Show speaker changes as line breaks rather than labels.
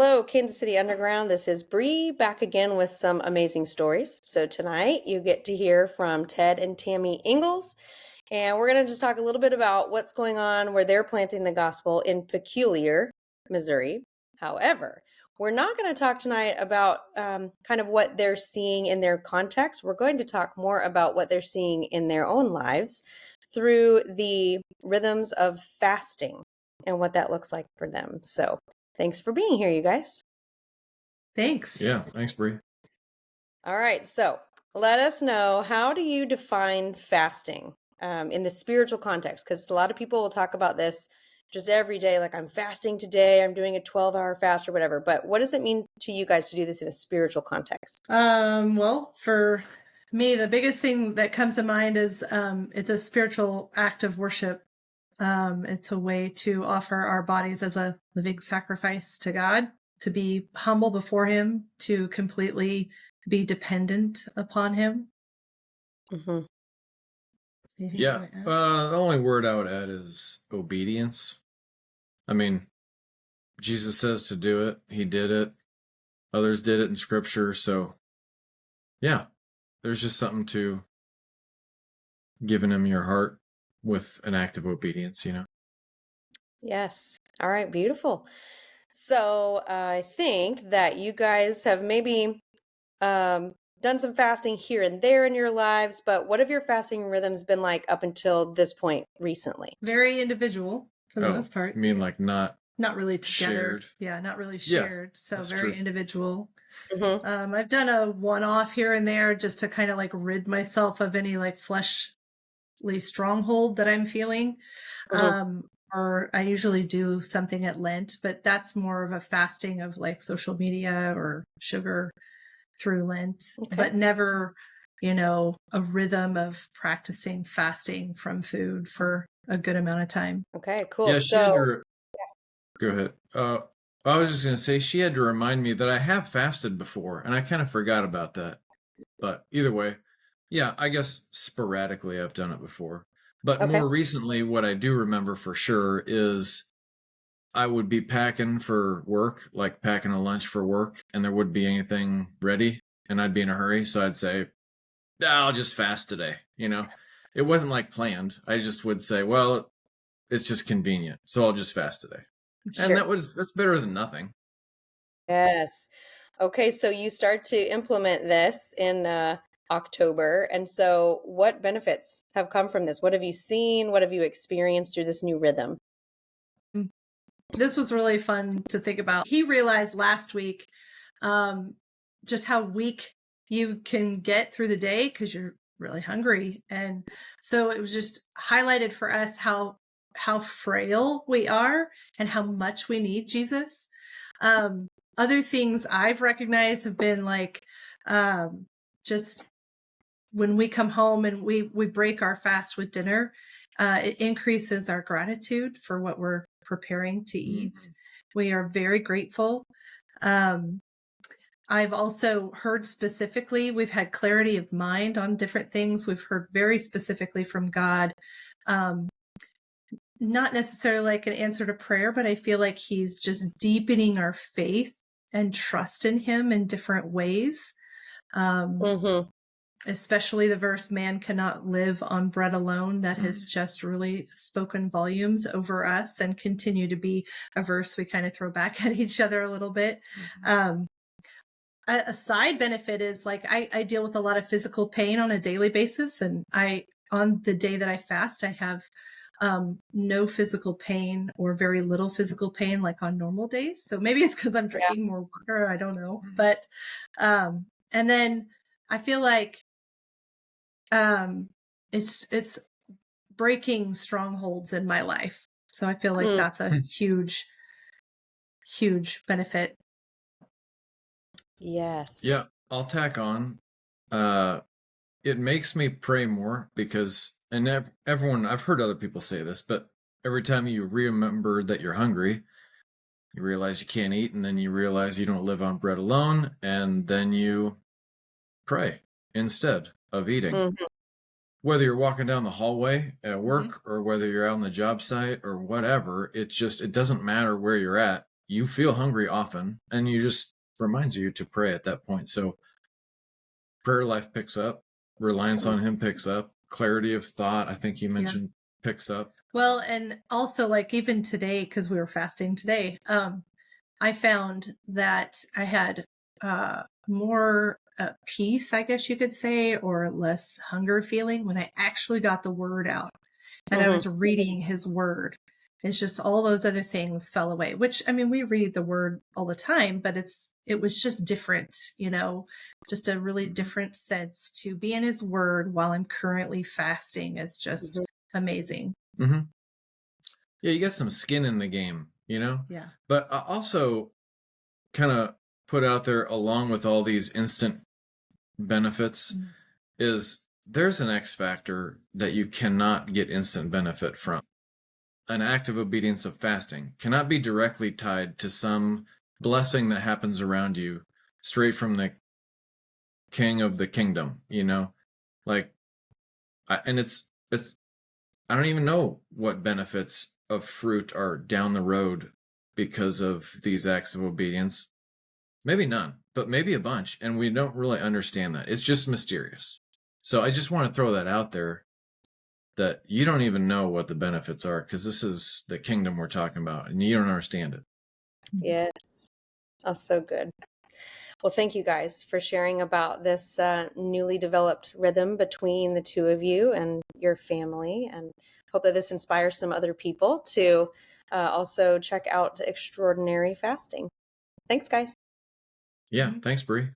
Hello, Kansas City Underground. This is Bree back again with some amazing stories. So tonight you get to hear from Ted and Tami Ingalls, and we're going to just talk a little bit about what's going on where they're planting the gospel in Peculiar, Missouri. However, we're not going to talk tonight about kind of what they're seeing in their context. We're going to talk more about what they're seeing in their own lives through the rhythms of fasting and what that looks like for them. So thanks for being here, you guys.
Thanks.
Yeah, thanks, Bree.
All right, so let us know, how do you define fasting in the spiritual context? Because a lot of people will talk about this just every day, like I'm fasting today, I'm doing a 12-hour fast or whatever. But what does it mean to you guys to do this in a spiritual context?
Well, for me, the biggest thing that comes to mind is it's a spiritual act of worship. It's a way to offer our bodies as a living sacrifice to God, to be humble before Him, to completely be dependent upon Him.
Mm-hmm.
Yeah, the only word I would add is obedience. I mean, Jesus says to do it. He did it. Others did it in Scripture. So, yeah, there's just something to giving Him your heart with an act of obedience, you know?
Yes. All right, beautiful. So I think that you guys have maybe done some fasting here and there in your lives, but what have your fasting rhythms been like up until this point recently?
Very individual for the most part.
You mean like not
really together.
shared?
Yeah, not really
Yeah,
shared. So
that's
very
true.
individual.
Mm-hmm.
I've done a one-off here and there just to kind of like rid myself of any like fleshly stronghold that I'm feeling.
Mm-hmm.
Or I usually do something at Lent, but that's more of a fasting of like social media or sugar through Lent,
Okay.
but never, a rhythm of practicing fasting from food for a good amount of time.
Okay, cool.
Yeah, she had
So,
to. Go ahead. I was just going to say she had to remind me that I have fasted before, and I kind of forgot about that. But either way, yeah, I guess sporadically I've done it before. But
okay.
more recently, what I do remember for sure is I would be packing for work, like packing a lunch for work, and there wouldn't be anything ready, and I'd be in a hurry, so I'd say, I'll just fast today. It wasn't like planned. I just would say, well, it's just convenient, so I'll just fast today. And
Sure.
that's better than nothing.
Yes. Okay, so you start to implement this in October. And so what benefits have come from this? What have you seen? What have you experienced through this new rhythm?
This was really fun to think about. He realized last week just how weak you can get through the day because you're really hungry. And so it was just highlighted for us how frail we are and how much we need Jesus. Other things I've recognized have been like just when we come home and we break our fast with dinner, it increases our gratitude for what we're preparing to eat. We are very grateful. I've also heard specifically, we've had clarity of mind on different things. We've heard very specifically from God. Not necessarily like an answer to prayer, but I feel like He's just deepening our faith and trust in Him in different ways.
Mm-hmm.
Especially the verse, man cannot live on bread alone, that has just really spoken volumes over us and continue to be a verse we kind of throw back at each other a little bit. A side benefit is like I deal with a lot of physical pain on a daily basis, and on the day that I fast, I have no physical pain or very little physical pain like on normal days. So maybe it's because I'm drinking more water, I don't know. But and then I feel like it's breaking strongholds in my life. So I feel like that's a huge benefit.
Yes.
Yeah, I'll tack on. It makes me pray more because, and everyone, I've heard other people say this, but every time you remember that you're hungry, you realize you can't eat, and then you realize you don't live on bread alone, and then you pray instead of eating.
Mm-hmm.
Whether you're walking down the hallway at work or whether you're out on the job site or whatever, it doesn't matter where you're at. you feel hungry often, and you just reminds you to pray at that point. So prayer life picks up, reliance on him picks up, clarity of thought, I think you mentioned, picks up.
Well, and also like even today, because we were fasting today, I found that I had more peace, I guess you could say, or less hunger feeling when I actually got the word out and I was reading his word. It's just all those other things fell away, which I mean, we read the word all the time, but it was just different, just a really different sense to be in his word while I'm currently fasting is just amazing.
Mm-hmm. Yeah, you got some skin in the game,
Yeah.
But I also kind of put out there, along with all these instant benefits, is there's an X factor that you cannot get instant benefit from. An act of obedience of fasting cannot be directly tied to some blessing that happens around you straight from the king of the kingdom, like and it's I don't even know what benefits of fruit are down the road because of these acts of obedience. Maybe none, but maybe a bunch, and we don't really understand that. It's just mysterious. So I just want to throw that out there, that you don't even know what the benefits are, because this is the kingdom we're talking about, and you don't understand it.
Yes. Oh, so good. Well, thank you guys for sharing about this newly developed rhythm between the two of you and your family, and hope that this inspires some other people to also check out extraordinary fasting. Thanks, guys.
Yeah, thanks, Bree.